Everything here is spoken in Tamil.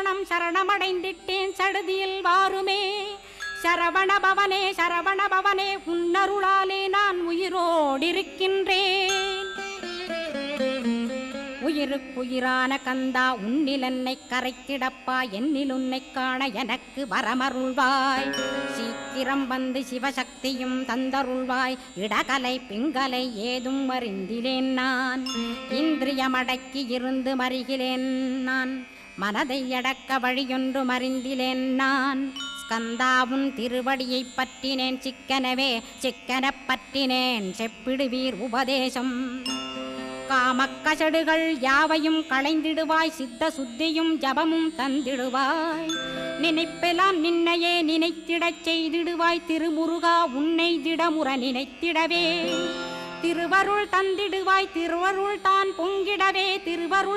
சரணம் சரணமடைந்திட்டேன் சடுதியில் வாருமே. சரவணபவனே சரவணபவனே உன்னருளாலே நான் உயிரோடிருக்கின்றேன். உயிருக்குயிரான கந்தா உன்னில் என்னை கரைத்திடப்பா, என்னில் உன்னை காண எனக்கு வரமருள்வாய். சீக்கிரம் வந்து சிவசக்தியும் தந்தருள்வாய். இடகலை பிங்கலை ஏதும் அறிந்திலேன் நான். இந்திரியமடக்கி இருந்து மறிகிலேன் நான். மனதை அடக்க வழியொன்று மறிந்திலேன் நான். ஸ்கந்தாவும் திருவடியை பற்றினேன் சிக்கனவே சிக்கனப் பற்றினேன். செப்பிடுவீர் உபதேசம். காமக்கசடுகள் யாவையும் களைந்திடுவாய். சித்த சுத்தியும் ஜபமும் தந்திடுவாய். நினைப்பெல்லாம் நின்னையே நினைத்திடச் செய்திடுவாய். திருமுருகா உன்னை திடமுற நினைத்திடவே திருவருள் தந்திடுவாய். திருவருள் தான் பொங்கிடவே திருவருள்